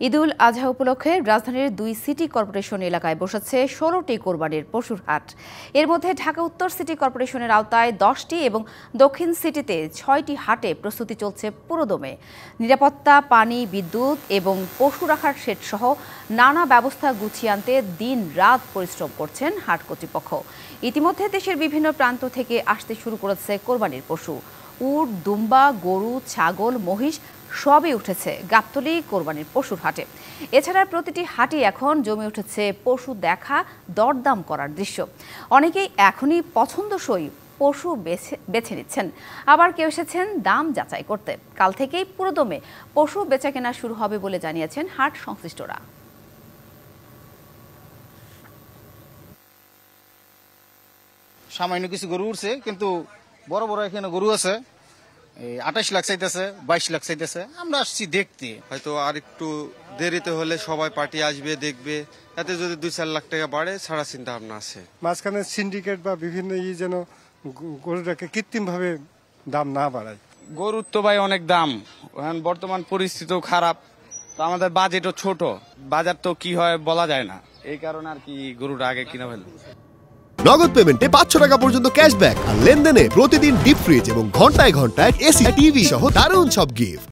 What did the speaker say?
ঈদুল আজহা উপলক্ষে রাজধানীর ২ city corporation এলাকায় বসেছে ১৬টি কোরবানির পশুর হাট। এর মধ্যে ঢাকা উত্তর সিটি কর্পোরেশনের আওতায় ১০টি এবং দক্ষিণ সিটিতে ৬টি হাটে প্রস্তুতি চলছে পুরোদমে। নিরাপত্তা, পানি, বিদ্যুৎ এবং পশু রাখার শেড সহ নানা ব্যবস্থা গুছিয়ে আনতে দিন-রাত পরিশ্রম করছেন হাট কর্তৃপক্ষ। ইতিমধ্যে দেশের বিভিন্ন প্রান্ত থেকে আসতে শুরু করেছে কোরবানির পশু। উট, দুম্বা, গরু, ছাগল, মহিষ সবই উঠেছে গাবতলী কোরবানির পশুর হাটে। এছাড়া প্রতিটি হাটই এখন জমে উঠেছে পশু দেখা, দরদাম করার দৃশ্য। অনেকেই এখনই পছন্দসই পশু বেছে নিচ্ছেন, আবার কেউ এসেছেন দাম যাচাই করতে। কাল থেকেই পুরোদমে পশু বেচাকেনা শুরু হবে বলে জানিয়েছেন হাট সংশ্লিষ্টরা। সামান্য কিছু গরু উঠছে, কিন্তু বড় বড় এখানে গরু আছে, ২৮ লাখ চাইতেছে, ২২ লাখ চাইতেছে। আমরা আসছি দেখতে। হয়তো আর একটু দেরিতে হলে সবাই পার্টি আসবে, দেখবে, এতে যদি ২-৪ লাখ টাকা বাড়ে ছাড়া চিন্তা ভাবনা আছে। মাঝখানে সিন্ডিকেট বা বিভিন্ন যেন গরুটাকে কৃত্রিম ভাবে দাম না বাড়ায়। গরুর তো ভাই অনেক দাম, বর্তমান পরিস্থিতিও খারাপ, তো আমাদের বাজেটও ছোট, বাজার তো কি হয় বলা যায় না, এই কারণে আর কি গরুটা আগে কিনা ফেলল। নগদ পেমেন্টে ৫০০ টাকা পর্যন্ত ক্যাশব্যাক আর লেনদেনে প্রতিদিন ডিপ ফ্রিজ এবং ঘন্টায় ঘন্টায় এসি, টিভি সহ দারুণ সব গিফট।